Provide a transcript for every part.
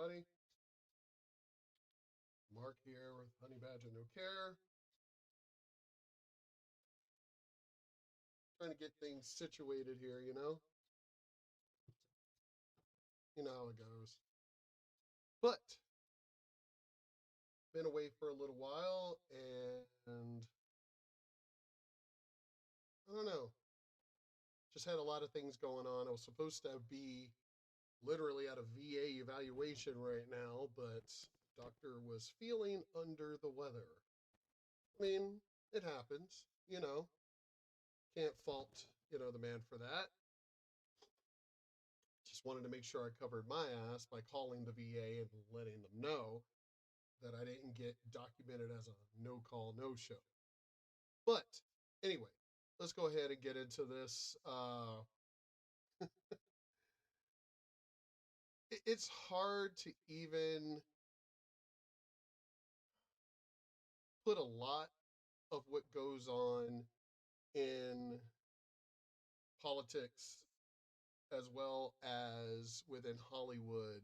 everybody. Mark here with Honey Badger No Care. Trying to get things situated here, you know? You know how it goes. But, been away for a little while, and I don't know. Just had a lot of things going on. I was supposed to be literally at a VA evaluation right now, but doctor was feeling under the weather. I mean, it happens, you know. Can't fault, the man for that. Just wanted to make sure I covered my ass by calling the VA and letting them know that I didn't get documented as a no-call, no-show. But anyway, let's go ahead and get into this. It's hard to even put a lot of what goes on in politics as well as within Hollywood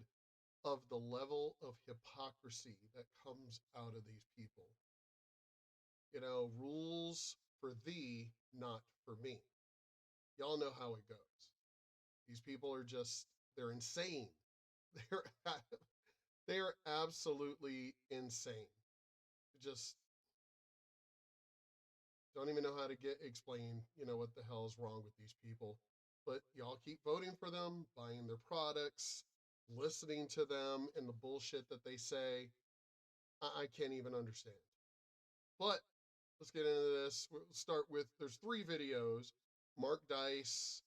of the level of hypocrisy that comes out of these people. Rules for thee, not for me. Y'all know how it goes. These people are they're insane. They're absolutely insane. Just don't even know how to explain, what the hell is wrong with these people. But y'all keep voting for them, buying their products, listening to them and the bullshit that they say. I can't even understand. But let's get into this. We'll start with, there's 3 videos. Mark Dice,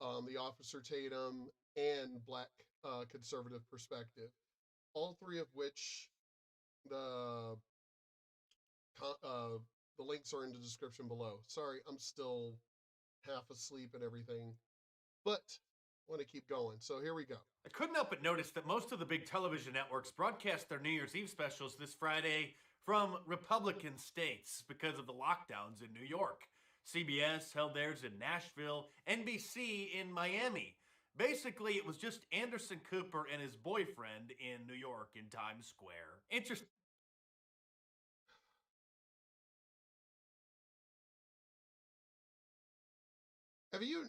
the Officer Tatum, and Black Conservative Perspective. All 3 of which the links are in the description below. Sorry, I'm still half asleep and everything, but I want to keep going. So here we go. I couldn't help but notice that most of the big television networks broadcast their New Year's Eve specials this Friday from Republican states because of the lockdowns in New York. CBS held theirs in Nashville, NBC in Miami. Basically, it was just Anderson Cooper and his boyfriend in New York in Times Square. Interesting. Have you...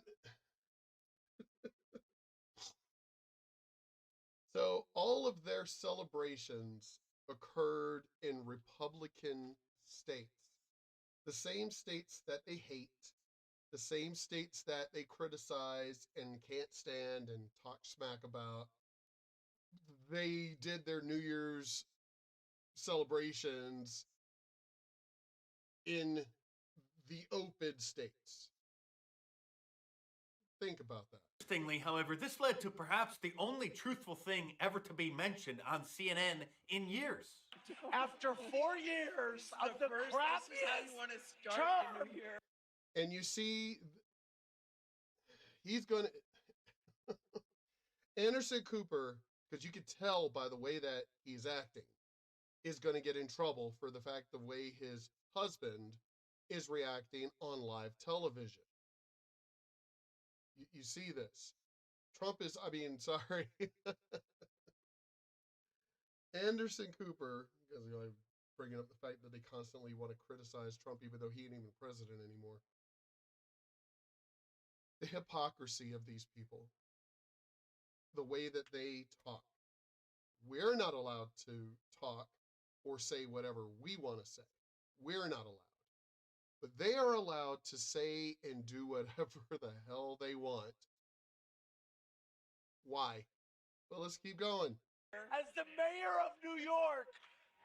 So all of their celebrations occurred in Republican states. The same states that they hate, the same states that they criticize and can't stand and talk smack about. They did their New Year's celebrations in the open states. Think about that. Interestingly, however, this led to perhaps the only truthful thing ever to be mentioned on CNN in years. After 4 years of the crappiest term. And you see, he's going to... Anderson Cooper, because you could tell by the way that he's acting, is going to get in trouble for the fact the way his husband is reacting on live television. You see this. Trump is, sorry. Anderson Cooper, because I'm bringing up the fact that they constantly want to criticize Trump even though he ain't even president anymore. The hypocrisy of these people. The way that they talk. We're not allowed to talk or say whatever we want to say. We're not allowed. But they are allowed to say and do whatever the hell they want. Why? Well, let's keep going. As the mayor of New York,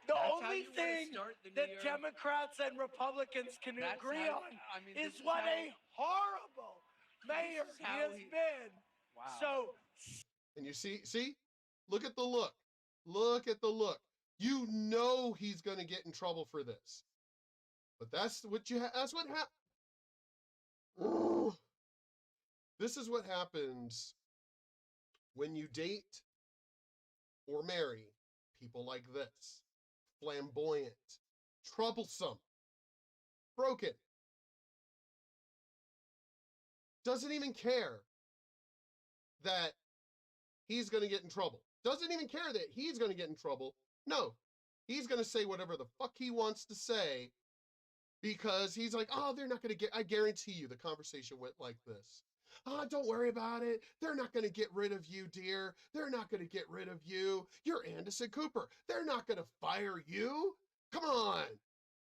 the only thing that Democrats and Republicans can agree on is what a horrible mayor he has been. Wow. So, and you see, look at the look. Look at the look. You know he's going to get in trouble for this. But that's what that's what happens. This is what happens when you date or marry people like this. Flamboyant, troublesome, broken. Doesn't even care that he's going to get in trouble. Doesn't even care that he's going to get in trouble. No, he's going to say whatever the fuck he wants to say because he's like, oh, they're not going to get, I guarantee you the conversation went like this. Oh, don't worry about it. They're not going to get rid of you, dear. They're not going to get rid of you. You're Anderson Cooper. They're not going to fire you. Come on.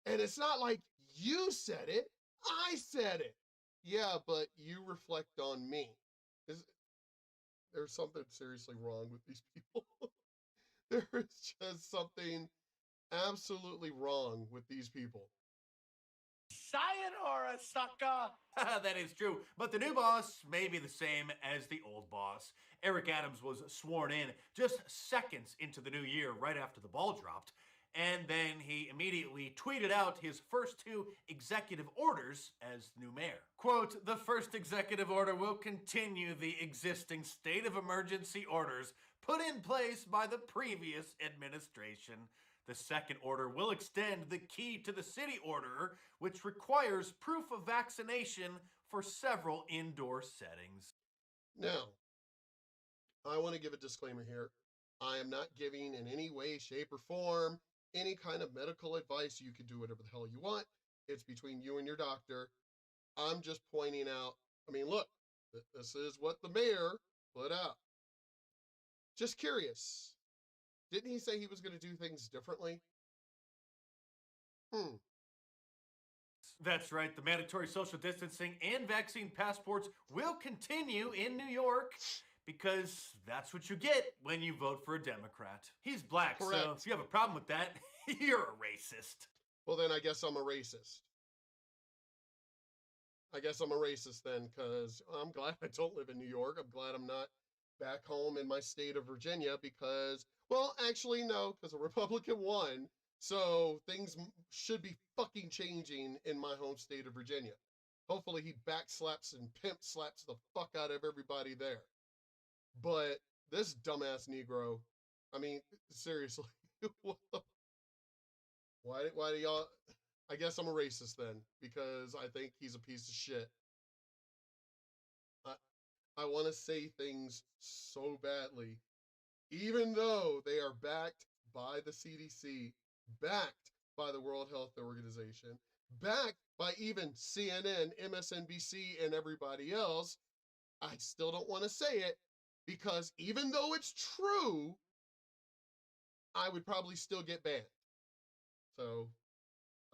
And it's not like you said it. I said it. Yeah, but you reflect on me. There's something seriously wrong with these people. There is just something absolutely wrong with these people. Sayonara, sucker! That is true, but the new boss may be the same as the old boss. Eric Adams was sworn in just seconds into the new year, right after the ball dropped, and then he immediately tweeted out his first 2 executive orders as new mayor. Quote, "The first executive order will continue the existing state of emergency orders put in place by the previous administration. The second order will extend the key to the city order, which requires proof of vaccination for several indoor settings." Now, I want to give a disclaimer here. I am not giving in any way, shape, or form any kind of medical advice. You can do whatever the hell you want. It's between you and your doctor. I'm just pointing out, I mean, look, this is what the mayor put out. Just curious. Didn't he say he was going to do things differently? That's right. The mandatory social distancing and vaccine passports will continue in New York because that's what you get when you vote for a Democrat. He's black, Correct. so if you have a problem with that, you're a racist. Well, then I guess I'm a racist. I guess I'm a racist then, because I'm glad I don't live in New York. I'm glad I'm not back home in my state of Virginia because, well, actually, no, because a Republican won. So things should be fucking changing in my home state of Virginia. Hopefully he backslaps and pimp slaps the fuck out of everybody there. But this dumbass Negro, I mean, seriously, what the, why do y'all, I guess I'm a racist then, because I think he's a piece of shit. I want to say things so badly, even though they are backed by the CDC, backed by the World Health Organization, backed by even CNN, MSNBC, and everybody else. I still don't want to say it because even though it's true, I would probably still get banned. So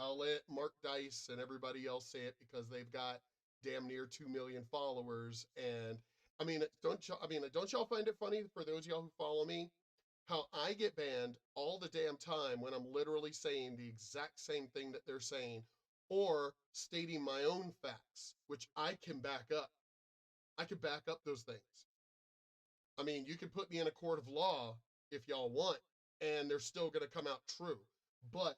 I'll let Mark Dice and everybody else say it because they've got damn near 2 million followers. And I mean, don't y'all find it funny, for those of y'all who follow me, how I get banned all the damn time when I'm literally saying the exact same thing that they're saying or stating my own facts, which I can back up. I can back up those things. I mean, you can put me in a court of law if y'all want, and they're still going to come out true. But,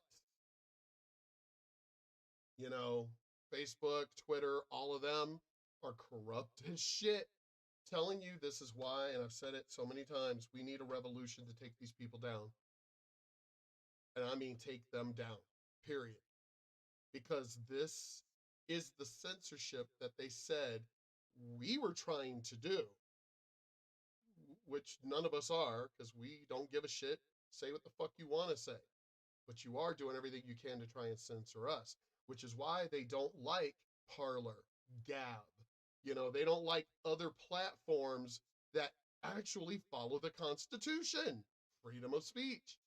you know, Facebook, Twitter, all of them are corrupt as shit. Telling you this is why, and I've said it so many times, we need a revolution to take these people down. And I mean take them down, period. Because this is the censorship that they said we were trying to do, which none of us are, because we don't give a shit. Say what the fuck you want to say. But you are doing everything you can to try and censor us, which is why they don't like Parler, Gab. You know, they don't like other platforms that actually follow the Constitution, freedom of speech,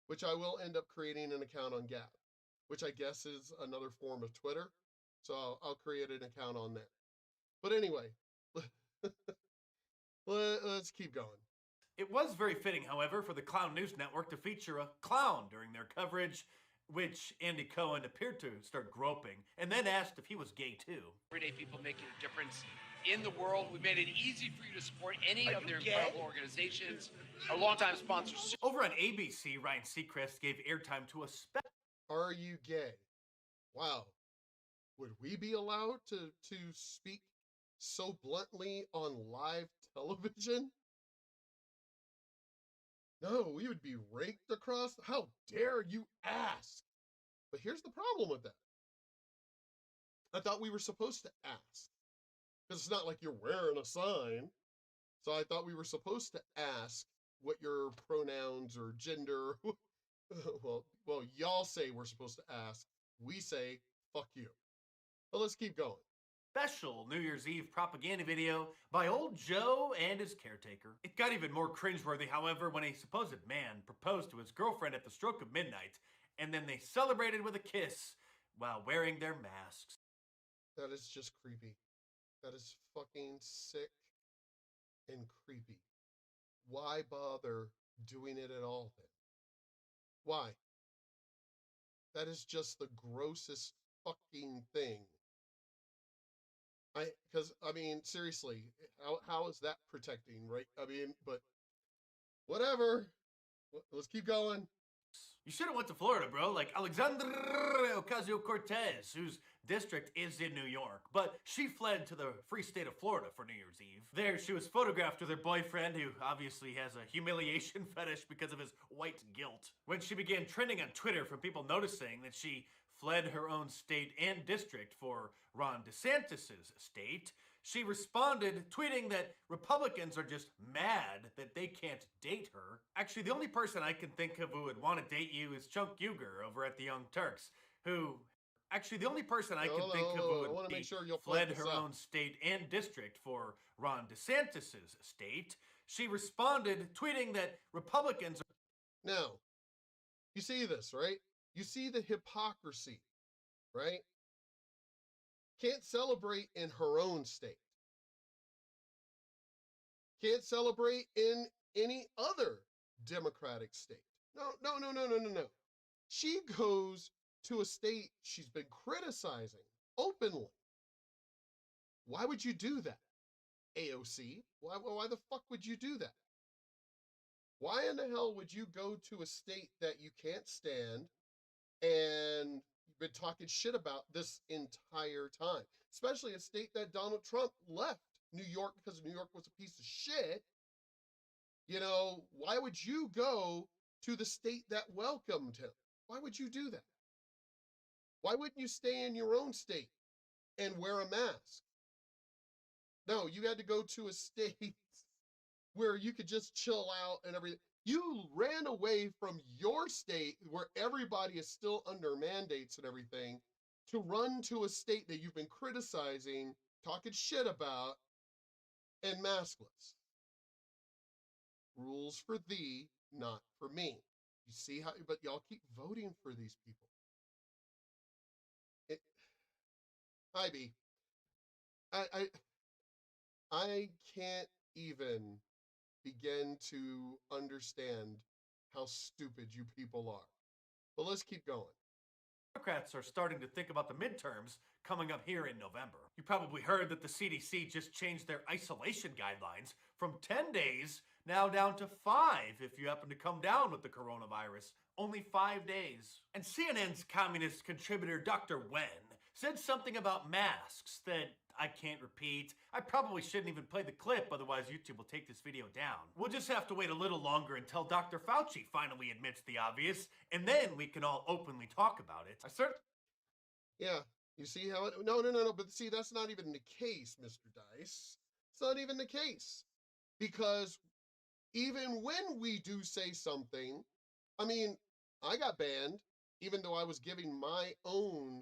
which I will end up creating an account on Gab, which I guess is another form of Twitter. So I'll create an account on there. But anyway, let's keep going. It was very fitting, however, for the Clown News Network to feature a clown during their coverage, which Andy Cohen appeared to start groping, and then asked if he was gay too. Everyday people making a difference in the world. We made it easy for you to support any of their incredible organizations. Our longtime sponsors. Over on ABC, Ryan Seacrest gave airtime to a Are you gay? Wow. Would we be allowed to speak so bluntly on live television? No, we would be raked across. How dare you ask? But here's the problem with that. I thought we were supposed to ask. Because it's not like you're wearing a sign. So I thought we were supposed to ask what your pronouns or gender. well, y'all say we're supposed to ask. We say, fuck you. But let's keep going. Special New Year's Eve propaganda video by old Joe and his caretaker. It got even more cringeworthy, however, when a supposed man proposed to his girlfriend at the stroke of midnight, and then they celebrated with a kiss while wearing their masks. That is just creepy. That is fucking sick and creepy. Why bother doing it at all then? Why? That is just the grossest fucking thing. I mean, seriously, how is that protecting, right? I mean, but whatever. Let's keep going. You should have went to Florida, bro, like Alexandria Ocasio-Cortez, whose district is in New York. But she fled to the free state of Florida for New Year's Eve. There, she was photographed with her boyfriend, who obviously has a humiliation fetish because of his white guilt. When she began trending on Twitter from people noticing that she fled her own state and district for Ron DeSantis' state, she responded, tweeting that Republicans are just mad that they can't date her. Actually, the only person I can think of who would want to date you is Chunk Uger over at the Young Turks, who... Actually, the only person I can think of who would be fled her own state and district for Ron DeSantis' state, she responded, tweeting that Republicans are... Now, you see this, right? You see the hypocrisy, right? Can't celebrate in her own state. Can't celebrate in any other Democratic state. No. She goes to a state she's been criticizing openly. Why would you do that, AOC? Why the fuck would you do that? Why in the hell would you go to a state that you can't stand and you've been talking shit about this entire time? Especially a state that Donald Trump left, New York, because New York was a piece of shit. You know, why would you go to the state that welcomed him? Why would you do that? Why wouldn't you stay in your own state and wear a mask? No, you had to go to a state where you could just chill out and everything. You ran away from your state where everybody is still under mandates and everything to run to a state that you've been criticizing, talking shit about, and maskless. Rules for thee, not for me. You see how, but y'all keep voting for these people. Hi, B. I can't even begin to understand how stupid you people are. But let's keep going. Democrats are starting to think about the midterms coming up here in November. You probably heard that the CDC just changed their isolation guidelines from 10 days now down to 5 if you happen to come down with the coronavirus. Only 5 days. And CNN's communist contributor Dr. Wen said something about masks that I can't repeat. I probably shouldn't even play the clip, otherwise YouTube will take this video down. We'll just have to wait a little longer until Dr. Fauci finally admits the obvious, and then we can all openly talk about it. Yeah, you see how it... No, but see, that's not even the case, Mr. Dice. It's not even the case. Because even when we do say something, I mean, I got banned, even though I was giving my own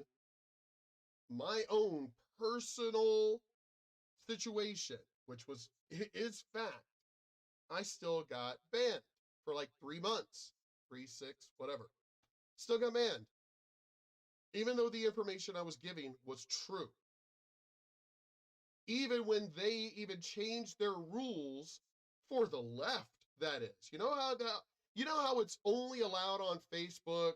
personal situation, which is fact. I still got banned for like 3 months, 3, 6, whatever. Still got banned. Even though the information I was giving was true. Even when they even changed their rules for the left, that is. You know how it's only allowed on Facebook,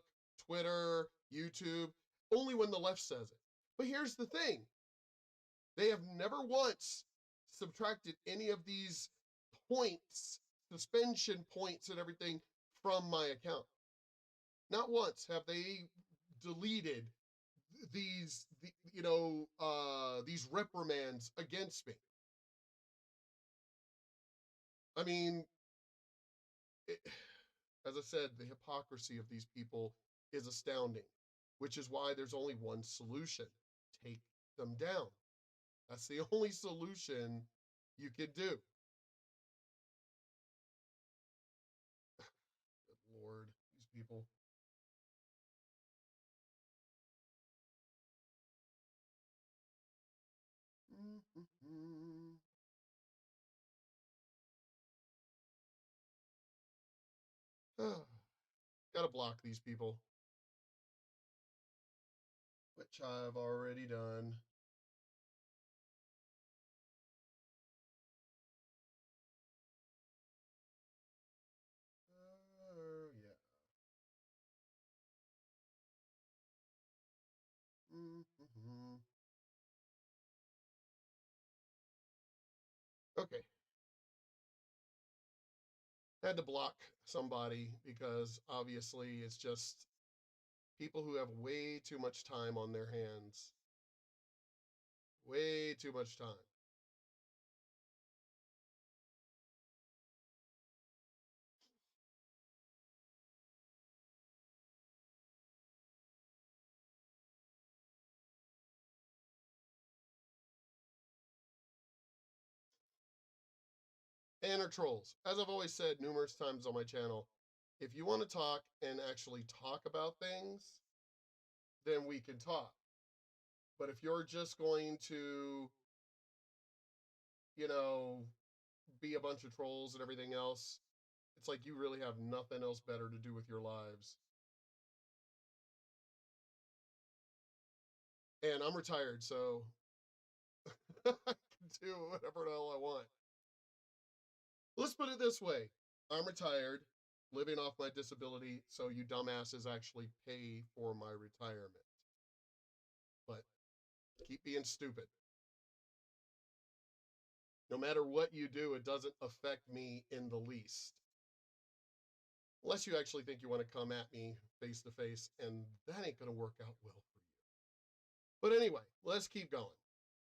Twitter, YouTube, only when the left says it. But here's the thing. They have never once subtracted any of these points, suspension points and everything from my account. Not once have they deleted these reprimands against me. I mean, as I said, the hypocrisy of these people is astounding, which is why there's only one solution. Take them down. That's the only solution you could do. people. Gotta block these people, which I've already done. Yeah. Okay. Had to block somebody because obviously it's just people who have way too much time on their hands. Way too much time. And are trolls. As I've always said numerous times on my channel, if you want to talk and actually talk about things, then we can talk. But if you're just going to, you know, be a bunch of trolls and everything else, it's like you really have nothing else better to do with your lives. And I'm retired, so I can do whatever the hell I want. Let's put it this way. I'm retired, living off my disability, so you dumbasses actually pay for my retirement. But keep being stupid. No matter what you do, it doesn't affect me in the least. Unless you actually think you want to come at me face to face, and that ain't going to work out well for you. But anyway, let's keep going.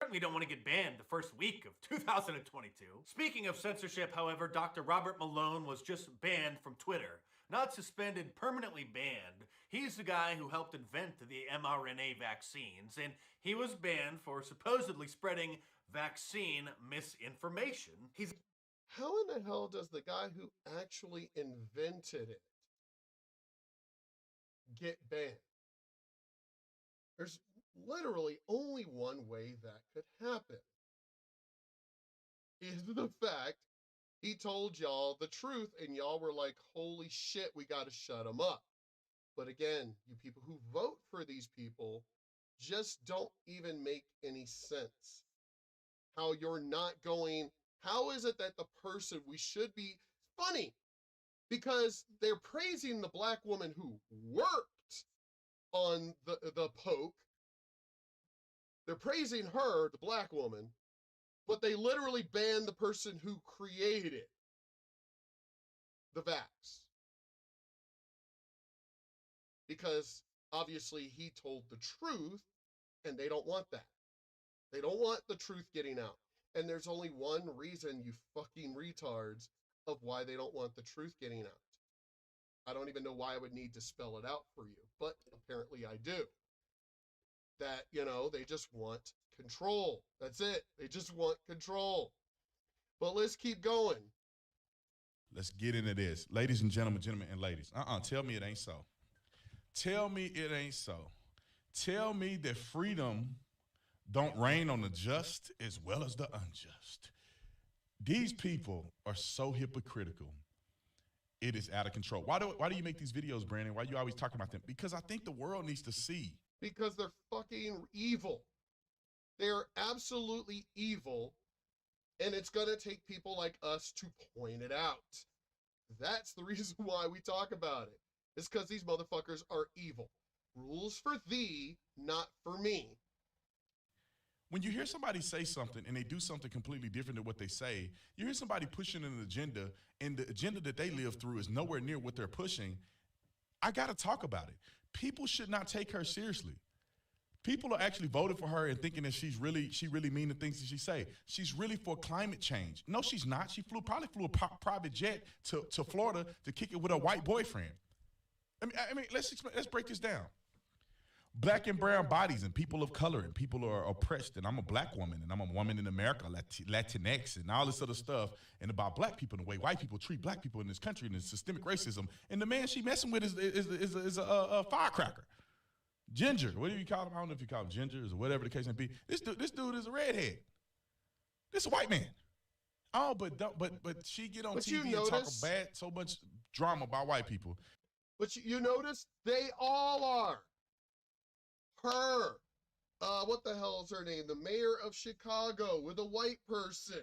Certainly don't want to get banned the first week of 2022. Speaking of censorship, however, Dr. Robert Malone was just banned from Twitter. Not suspended, permanently banned. He's the guy who helped invent the mRNA vaccines, and he was banned for supposedly spreading vaccine misinformation. How in the hell does the guy who actually invented it get banned? There's literally only one way that could happen. Is the fact he told y'all the truth and y'all were like, holy shit, we got to shut him up. But again, you people who vote for these people just don't even make any sense. How you're not going, how is it that the person we should be funny? Because they're praising the black woman who worked on the poke. They're praising her, the black woman, but they literally banned the person who created the vax. Because obviously he told the truth and they don't want that. They don't want the truth getting out. And there's only one reason, you fucking retards, of why they don't want the truth getting out. I don't even know why I would need to spell it out for you, but apparently I do. That, you know, they just want control. That's it. They just want control. But let's keep going. Let's get into this. Ladies and gentlemen, and ladies. Tell me it ain't so. Tell me it ain't so. Tell me that freedom don't reign on the just as well as the unjust. These people are so hypocritical. It is out of control. Why do you make these videos, Brandon? Why are you always talking about them? Because I think the world needs to see. Because they're fucking evil. They're absolutely evil. And it's going to take people like us to point it out. That's the reason why we talk about it. It's because these motherfuckers are evil. Rules for thee, not for me. When you hear somebody say something and they do something completely different than what they say, you hear somebody pushing an agenda, and the agenda that they live through is nowhere near what they're pushing. I got to talk about it. People should not take her seriously. People are actually voting for her and thinking that she really mean the things that she say. She's really for climate change. No, she's not. She probably flew a private jet to Florida to kick it with a white boyfriend. I mean, let's break this down. black and brown bodies and people of color and people who are oppressed. And I'm a black woman and I'm a woman in America, Latinx and all this other stuff. And about black people and the way white people treat black people in this country and the systemic racism. And the man she messing with is a firecracker. Ginger, what do you call him? I don't know if you call him Ginger or whatever the case may be. This dude is a redhead. This is a white man. Oh, but she get on TV and talk so much drama about white people. But you notice they all are. Her, what the hell is her name? The mayor of Chicago with a white person.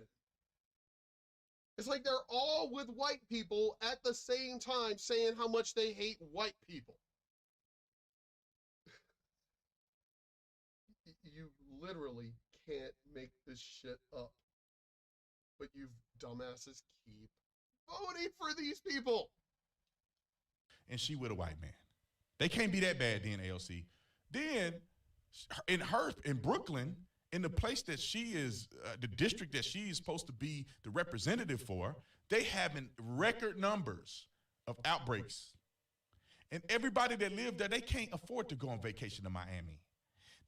It's like they're all with white people at the same time saying how much they hate white people. You literally can't make this shit up. But you dumbasses keep voting for these people. And she with a white man. They can't be that bad then, AOC. Then in Brooklyn, in the place that she is, the district that she is supposed to be the representative for, they having record numbers of outbreaks. And everybody that live there, they can't afford to go on vacation to Miami.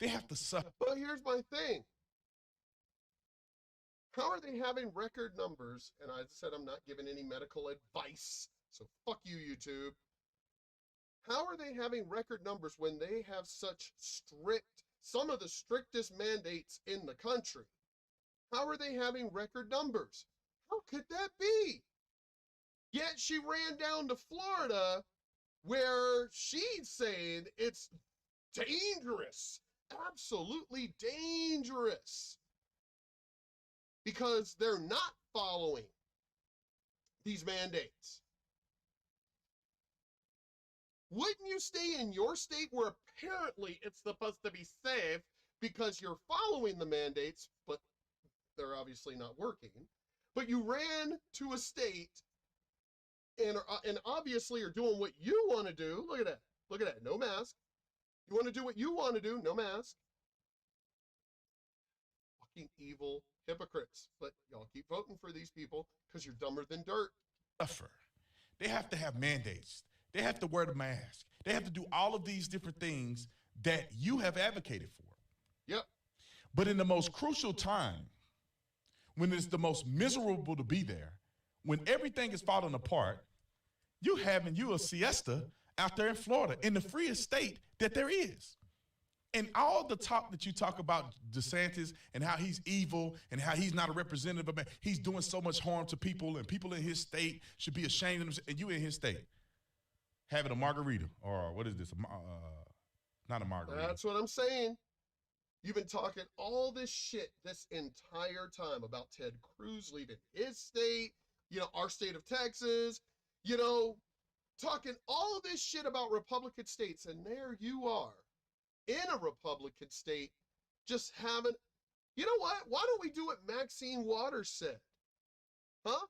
They have to suffer. But here's my thing. How are they having record numbers? And I said I'm not giving any medical advice, so fuck you, YouTube. How are they having record numbers when they have such some of the strictest mandates in the country? How are they having record numbers? How could that be? Yet she ran down to Florida where she's saying it's dangerous, absolutely dangerous, because they're not following these mandates. Wouldn't you stay in your state where apparently it's supposed to be safe because you're following the mandates, but they're obviously not working? But you ran to a state and obviously are doing what you want to do. Look at that. Look at that. No mask. You want to do what you want to do. No mask. Fucking evil hypocrites. But y'all keep voting for these people because you're dumber than dirt. They have to have mandates. They have to wear the mask. They have to do all of these different things that you have advocated for. Yep. But in the most crucial time, when it's the most miserable to be there, when everything is falling apart, you a siesta out there in Florida, in the freest state that there is. And all the talk that you talk about DeSantis and how he's evil and how he's not a representative of man, he's doing so much harm to people and people in his state should be ashamed of themselves, and you in his state. Having a margarita, or what is this? Not a margarita. That's what I'm saying. You've been talking all this shit this entire time about Ted Cruz leaving his state, our state of Texas, talking all this shit about Republican states. And there you are in a Republican state just having, you know what? Why don't we do what Maxine Waters said? Huh?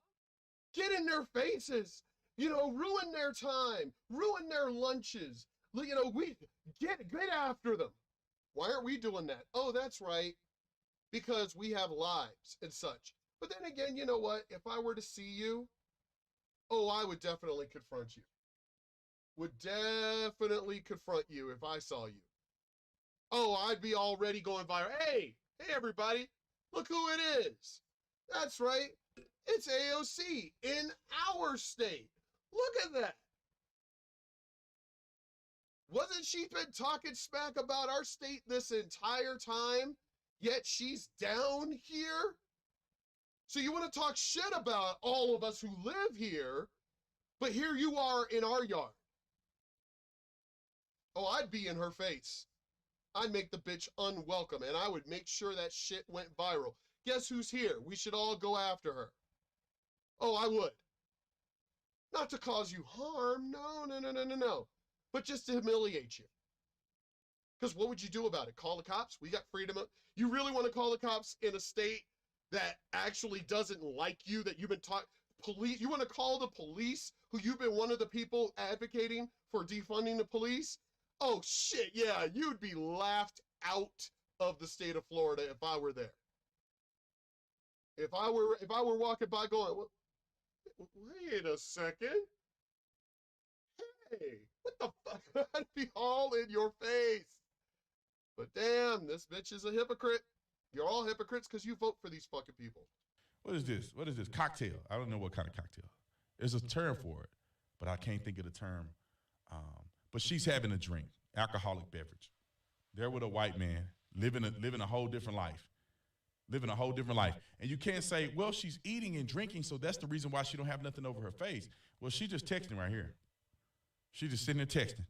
Get in their faces. Ruin their time, ruin their lunches. We get after them. Why aren't we doing that? Oh, that's right. Because we have lives and such. But then again, you know what? If I were to see you, I would definitely confront you. Would definitely confront you if I saw you. I'd be already going viral. Hey, everybody, look who it is. That's right. It's AOC in our state. Look at that. Wasn't she been talking smack about our state this entire time, yet she's down here? So you want to talk shit about all of us who live here, but here you are in our yard. I'd be in her face. I'd make the bitch unwelcome, and I would make sure that shit went viral. Guess who's here? We should all go after her. I would. Not to cause you harm, no. But just to humiliate you. Because what would you do about it? Call the cops? We got freedom of... You really want to call the cops in a state that actually doesn't like you, that you've been taught... Police? You want to call the police, who you've been one of the people advocating for defunding the police? Oh, shit, yeah, you'd be laughed out of the state of Florida if I were there. If I were walking by going... Wait a second. Hey, what the fuck? I'd be all in your face. But damn, this bitch is a hypocrite. You're all hypocrites because you vote for these fucking people. What is this? What is this? Cocktail. I don't know what kind of cocktail. There's a term for it, but I can't think of the term. But she's having a drink, alcoholic beverage. They're with a white man, living a whole different life. Living a whole different life. And you can't say, well, she's eating and drinking, so that's the reason why she don't have nothing over her face. Well, she just texting right here. She just sitting there texting.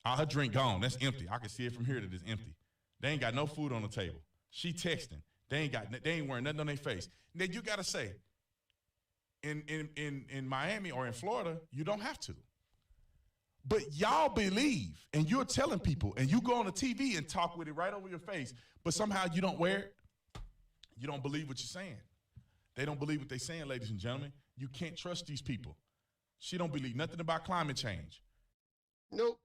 All her drink gone. That's empty. I can see it from here that it's empty. They ain't got no food on the table. She texting. They ain't wearing nothing on their face. Then you gotta say, in Miami or in Florida, you don't have to. But y'all believe, and you're telling people, and you go on the TV and talk with it right over your face, but somehow you don't wear it. You don't believe what you're saying. They don't believe what they're saying, ladies and gentlemen. You can't trust these people. She don't believe nothing about climate change. Nope.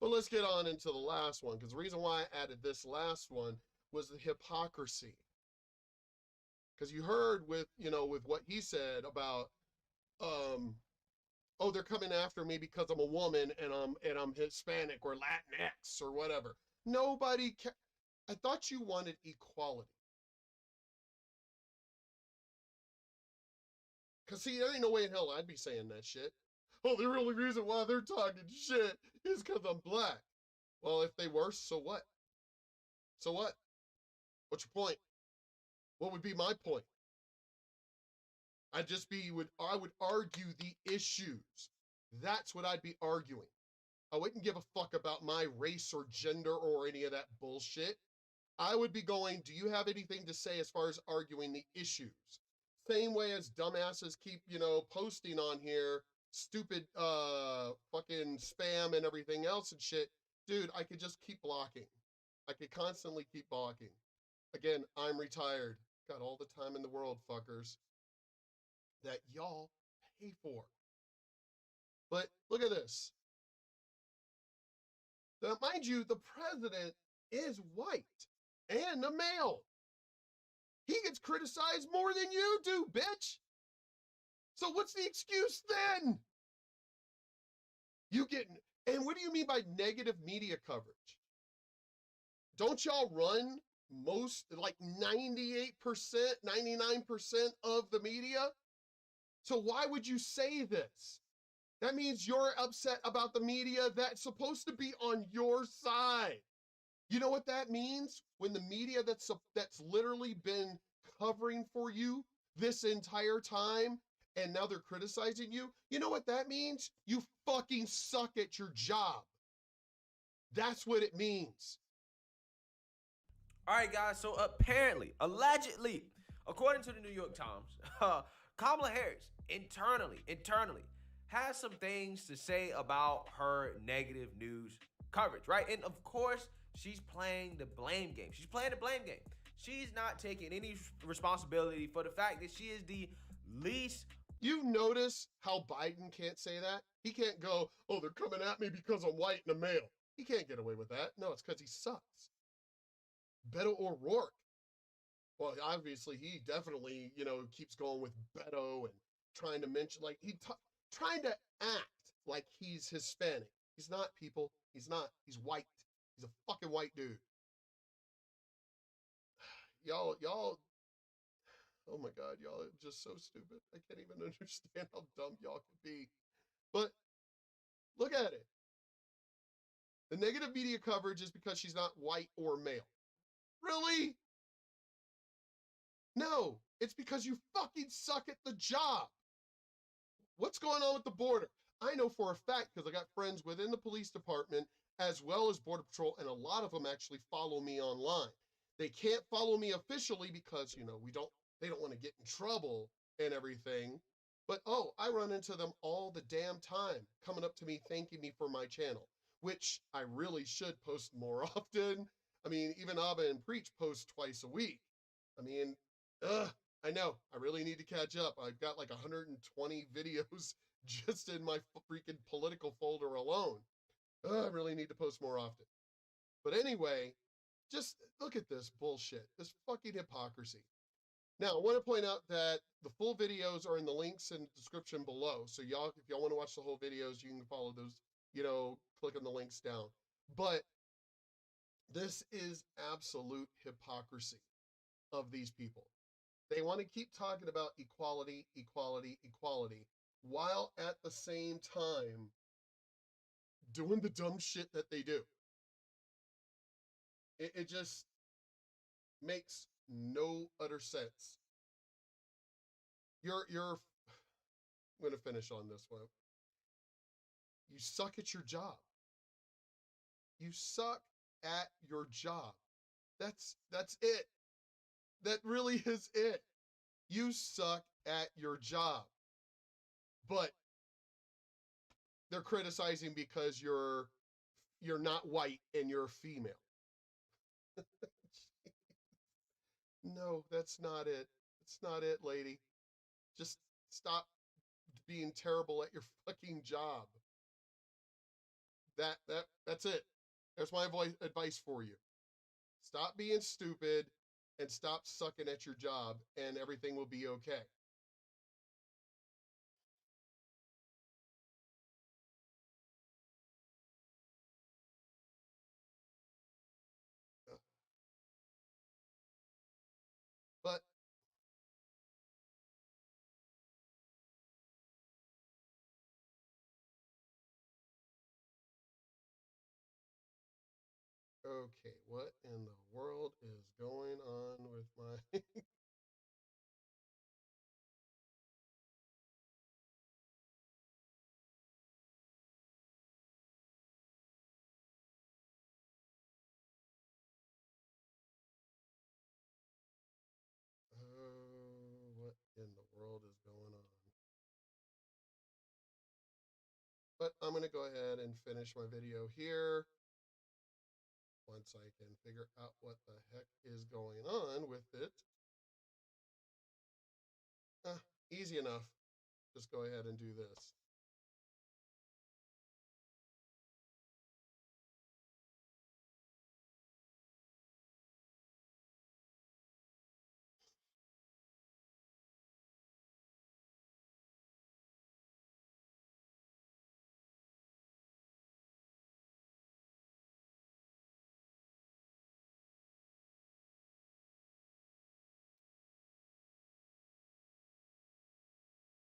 But let's get on into the last one, because the reason why I added this last one was the hypocrisy. Because you heard with what he said about, oh, they're coming after me because I'm a woman and I'm Hispanic or Latinx or whatever. Nobody I thought you wanted equality. Because, see, there ain't no way in hell I'd be saying that shit. Oh, the only reason why they're talking shit is because I'm black. Well, if they were, so what? So what? What's your point? What would be my point? I would argue the issues. That's what I'd be arguing. I wouldn't give a fuck about my race or gender or any of that bullshit. I would be going, do you have anything to say as far as arguing the issues? Same way as dumbasses keep, posting on here, stupid fucking spam and everything else and shit. Dude, I could just keep blocking. I could constantly keep blocking. Again, I'm retired. Got all the time in the world, fuckers, that y'all pay for. But look at this. Now, mind you, the president is white and a male. He gets criticized more than you do, bitch. So what's the excuse then? And what do you mean by negative media coverage? Don't y'all run most, like 98%, 99% of the media? So why would you say this? That means you're upset about the media that's supposed to be on your side. You know what that means? When the media that's literally been covering for you this entire time, and now they're criticizing you, you know what that means? You fucking suck at your job. That's what it means. All right, guys, so apparently, allegedly, according to the New York Times, Kamala Harris internally has some things to say about her negative news coverage, right? And of course, she's playing the blame game. She's not taking any responsibility for the fact that she is the least. You notice how Biden can't say that? He can't go, oh, they're coming at me because I'm white and a male. He can't get away with that. No, it's because he sucks. Beto O'Rourke. Well, obviously, he definitely, keeps going with Beto and trying to mention, like, trying to act like he's Hispanic. He's not, people. He's not. He's white. He's a fucking white dude. Y'all, oh my God, y'all are just so stupid. I can't even understand how dumb y'all could be. But look at it. The negative media coverage is because she's not white or male. Really? No, it's because you fucking suck at the job. What's going on with the border? I know for a fact because I got friends within the police department as well as Border Patrol, and a lot of them actually follow me online. They can't follow me officially because, they don't want to get in trouble and everything. But, I run into them all the damn time coming up to me thanking me for my channel, which I really should post more often. I mean, even Abba and Preach post twice a week. I mean, I know, I really need to catch up. I've got like 120 videos just in my freaking political folder alone. I really need to post more often. But anyway, just look at this bullshit, this fucking hypocrisy. Now, I want to point out that the full videos are in the links in the description below. So y'all, if y'all want to watch the whole videos, you can follow those, click on the links down. But This is absolute hypocrisy of these people. They want to keep talking about equality, equality, equality, while at the same time doing the dumb shit that they do. It just makes no utter sense. I'm going to finish on this one. You suck at your job. You suck at your job. That's it. That really is it. You suck at your job. But they're criticizing because you're not white and you're female. No, that's not it. It's not it, lady. Just stop being terrible at your fucking job. That's it. There's my advice for you. Stop being stupid and stop sucking at your job, and everything will be okay. But okay, what in the world is going on with my what in the world is going on? But I'm going to go ahead and finish my video here once I can figure out what the heck is going on with it. Easy enough. Just go ahead and do this.